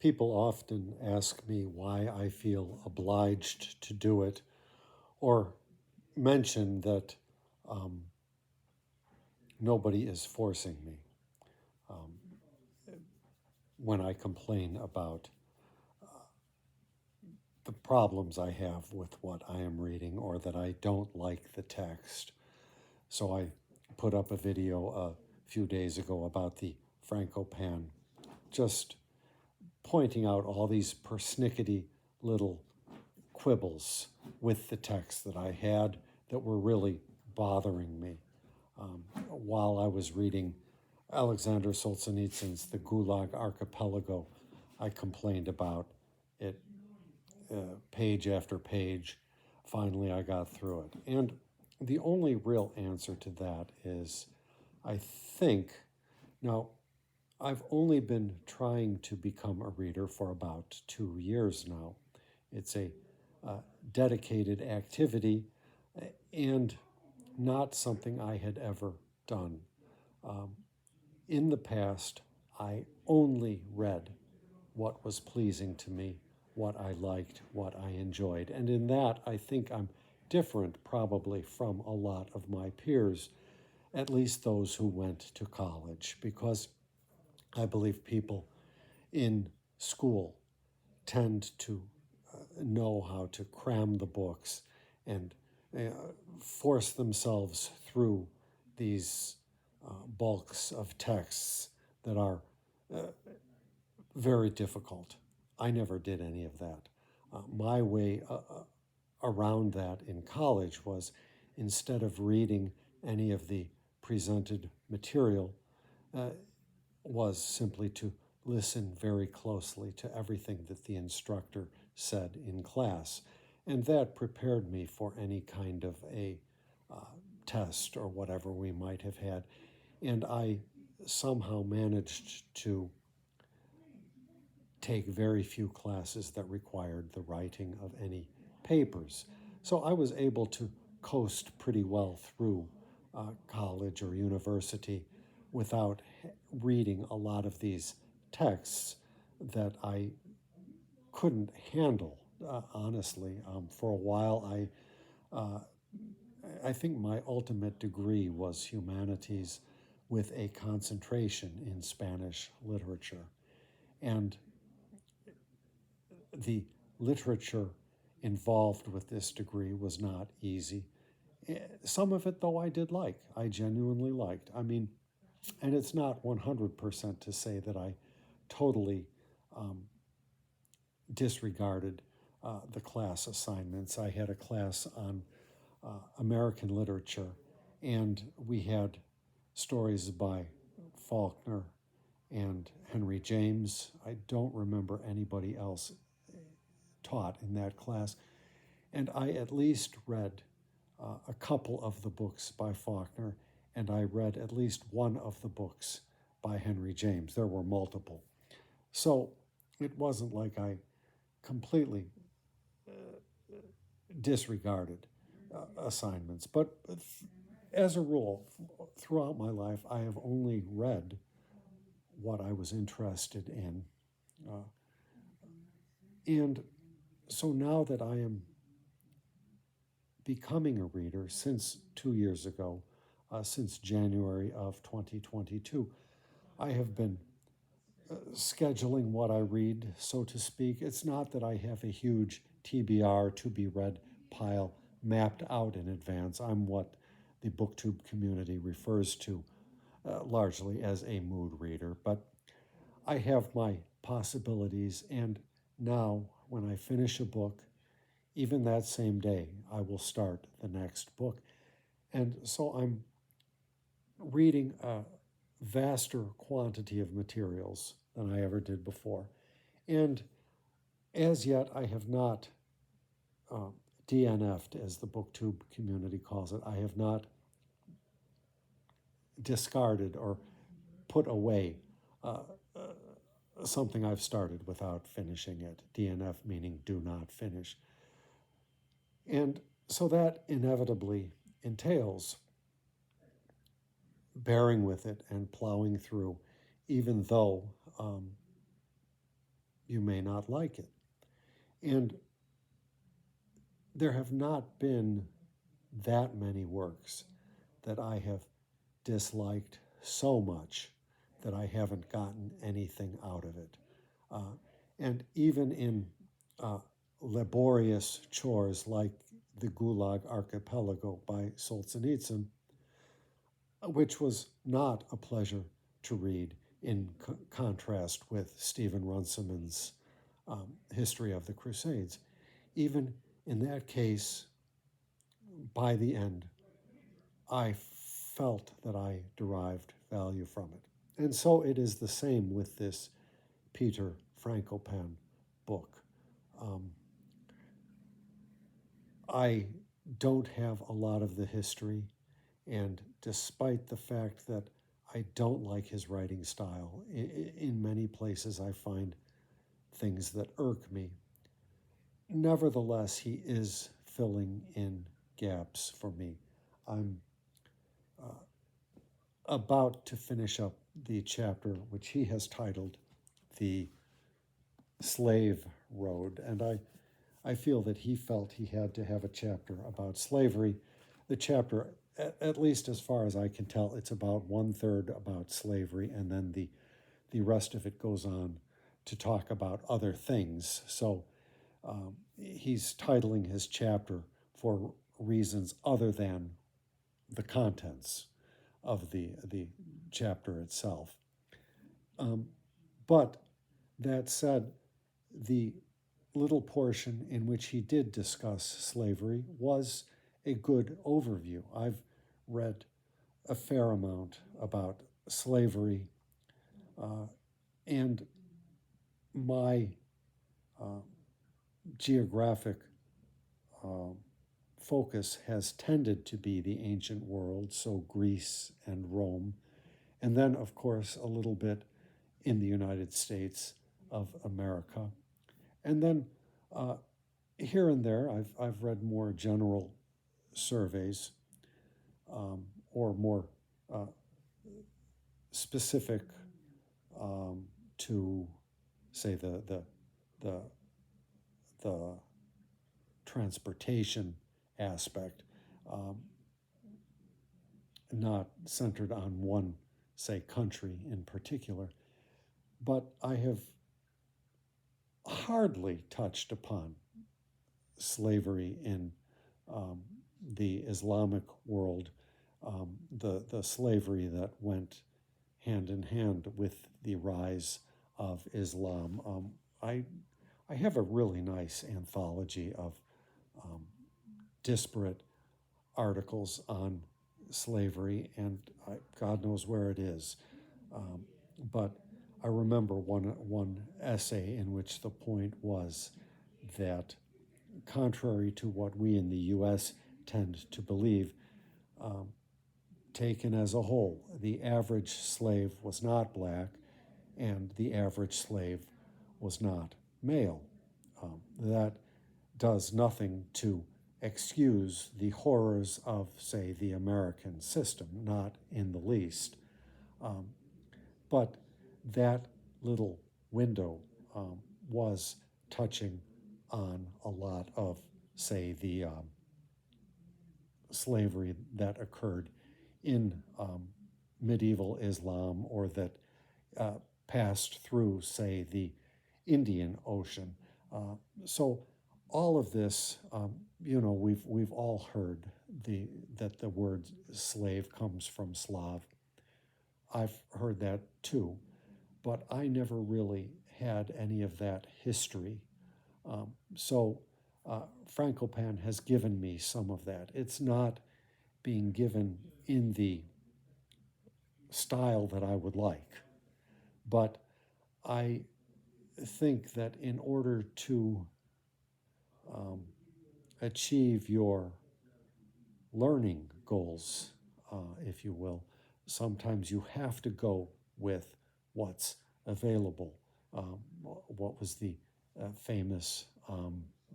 People often ask me why I feel obliged to do it, or mention that nobody is forcing me when I complain about the problems I have with what I am reading or that I don't like the text. So I put up a video a few days ago about the Frankopan, just pointing out all these persnickety little quibbles with the text that I had that were really bothering me. While I was reading Alexander Solzhenitsyn's The Gulag Archipelago, I complained about it page after page. Finally, I got through it. And the only real answer to that is, I think, now, I've only been trying to become a reader for about 2 years now. It's a dedicated activity and not something I had ever done. In the past, I only read what was pleasing to me, what I liked, what I enjoyed. And in that, I think I'm different probably from a lot of my peers, at least those who went to college, because I believe people in school tend to know how to cram the books and force themselves through these bulks of texts that are very difficult. I never did any of that. My way around that in college was, instead of reading any of the presented material, was simply to listen very closely to everything that the instructor said in class. And that prepared me for any kind of a test or whatever we might have had. And I somehow managed to take very few classes that required the writing of any papers. So I was able to coast pretty well through college or university without reading a lot of these texts that I couldn't handle, honestly. For a while, I think my ultimate degree was humanities with a concentration in Spanish literature. And the literature involved with this degree was not easy. Some of it, though, I did like. I genuinely liked. I mean, and it's not 100% to say that I totally disregarded the class assignments. I had a class on American literature, and we had stories by Faulkner and Henry James. I don't remember anybody else taught in that class. And I at least read a couple of the books by Faulkner, and I read at least one of the books by Henry James. There were multiple. So it wasn't like I completely disregarded assignments. But as a rule, throughout my life, I have only read what I was interested in. And so now that I am becoming a reader since 2 years ago, since January of 2022, I have been scheduling what I read, so to speak. It's not that I have a huge TBR, to be read pile mapped out in advance. I'm what the BookTube community refers to largely as a mood reader, but I have my possibilities, and now when I finish a book, even that same day, I will start the next book. And so I'm reading a vaster quantity of materials than I ever did before. And as yet, I have not DNF'd, as the BookTube community calls it. I have not discarded or put away something I've started without finishing it. DNF meaning do not finish. And so that inevitably entails bearing with it and plowing through, even though, you may not like it. And there have not been that many works that I have disliked so much that I haven't gotten anything out of it. And even in laborious chores like the Gulag Archipelago by Solzhenitsyn, which was not a pleasure to read in contrast with Stephen Runciman's History of the Crusades. Even in that case, by the end, I felt that I derived value from it. And so it is the same with this Peter Frankopan book. I don't have a lot of the history, and despite the fact that I don't like his writing style, in many places I find things that irk me. Nevertheless, he is filling in gaps for me. I'm about to finish up the chapter which he has titled The Slave Road, and I feel that he felt he had to have a chapter about slavery. The chapter, at least as far as I can tell, it's about 1/3 about slavery, and then the rest of it goes on to talk about other things. So he's titling his chapter for reasons other than the contents of the chapter itself. But that said, the little portion in which he did discuss slavery was a good overview. I've read a fair amount about slavery, and my geographic focus has tended to be the ancient world, so Greece and Rome, and then, of course, a little bit in the United States of America. And then here and there, I've read more general surveys or more specific to, say, the transportation aspect, not centered on one, say, country in particular. But I have hardly touched upon slavery in the Islamic world, the slavery that went hand in hand with the rise of Islam. I have a really nice anthology of disparate articles on slavery, and God knows where it is. But I remember one essay in which the point was that, contrary to what we in the U.S. tend to believe, taken as a whole, the average slave was not black, and the average slave was not male. That does nothing to excuse the horrors of, say, the American system, not in the least. But that little window was touching on a lot of, say, the slavery that occurred in medieval Islam, or that passed through, say, the Indian Ocean. So all of this, we've all heard that the word slave comes from Slav. I've heard that too, but I never really had any of that history. So Frankopan has given me some of that. It's not being given in the style that I would like, but I think that in order to achieve your learning goals, if you will, sometimes you have to go with what's available. What was the famous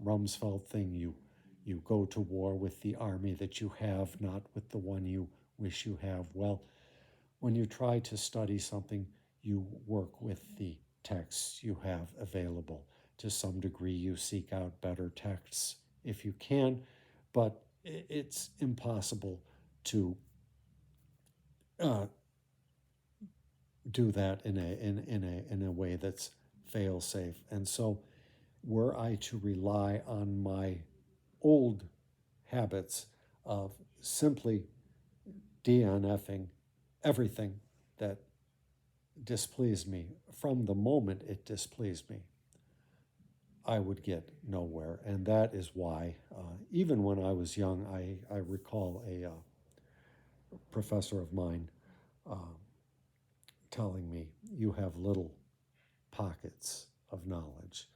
Rumsfeld thing? You go to war with the army that you have, not with the one you wish you have. Well, when you try to study something, you work with the texts you have available. To some degree, you seek out better texts if you can, but it's impossible to do that in a way that's fail safe. And so, were I to rely on my old habits of simply DNFing everything that displeased me from the moment it displeased me, I would get nowhere. And that is why, even when I was young, I recall a professor of mine telling me, "You have little pockets of knowledge."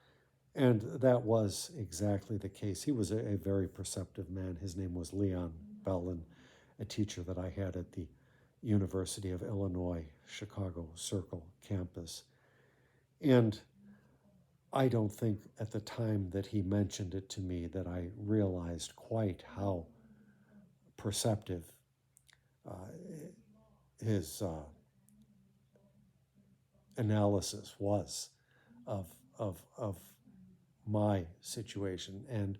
And that was exactly the case. He was a very perceptive man. His name was Leon Bellin, a teacher that I had at the University of Illinois, Chicago Circle campus. And I don't think at the time that he mentioned it to me that I realized quite how perceptive his analysis was of my situation. And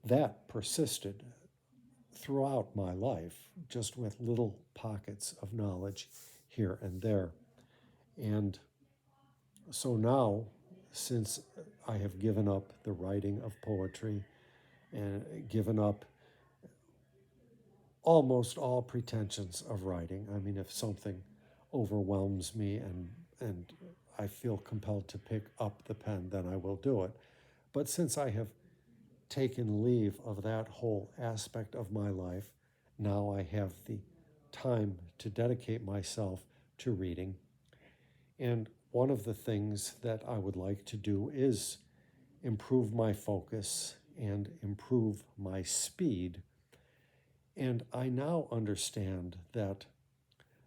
that persisted throughout my life, just with little pockets of knowledge here and there. And so now, since I have given up the writing of poetry and given up almost all pretensions of writing, I mean, if something overwhelms me and I feel compelled to pick up the pen, then I will do it. But since I have taken leave of that whole aspect of my life, now I have the time to dedicate myself to reading. And one of the things that I would like to do is improve my focus and improve my speed. And I now understand that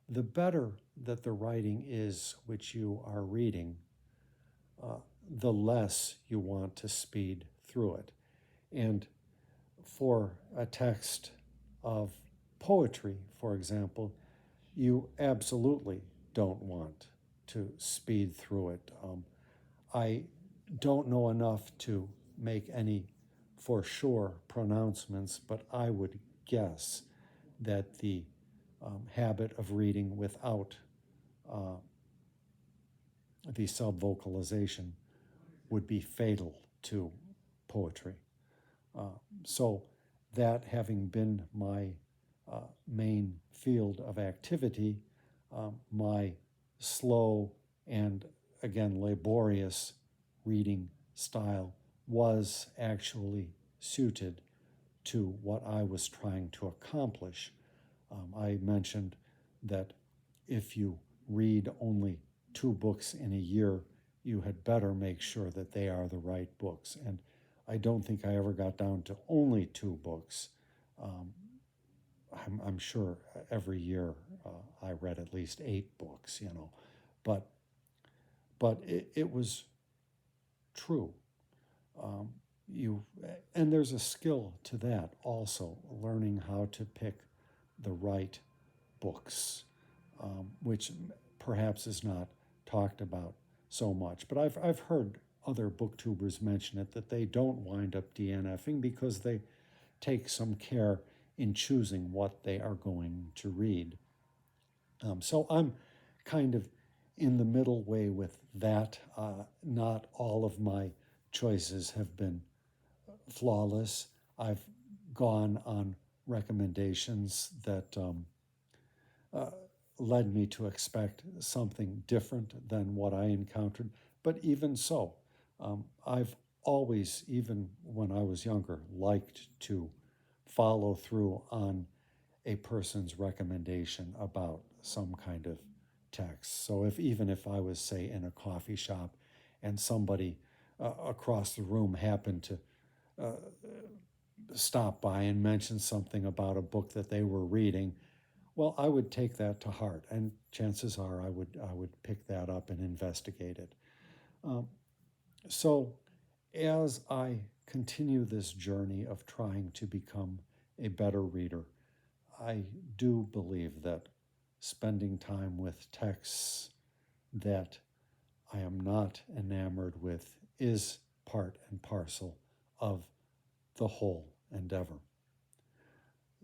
the better that the writing is which you are reading, the less you want to speed through it. And for a text of poetry, for example, you absolutely don't want to speed through it. I don't know enough to make any for sure pronouncements, but I would guess that the habit of reading without the subvocalization would be fatal to poetry. So that having been my main field of activity, my slow and, again, laborious reading style was actually suited to what I was trying to accomplish. I mentioned that if you read only 2 books in a year, you had better make sure that they are the right books. And I don't think I ever got down to only 2 books. I'm sure every year I read at least 8 books, but it was true. And there's a skill to that also, learning how to pick the right books, which perhaps is not talked about so much. But I've heard other booktubers mention it, that they don't wind up DNFing because they take some care in choosing what they are going to read. So I'm kind of in the middle way with that. Not all of my choices have been flawless. I've gone on recommendations that led me to expect something different than what I encountered. But even so, I've always, even when I was younger, liked to follow through on a person's recommendation about some kind of text. So even if I was, say, in a coffee shop and somebody across the room happened to stop by and mention something about a book that they were reading, well, I would take that to heart, and chances are I would pick that up and investigate it. So as I continue this journey of trying to become a better reader, I do believe that spending time with texts that I am not enamored with is part and parcel of the whole endeavor.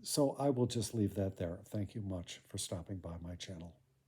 So I will just leave that there. Thank you much for stopping by my channel.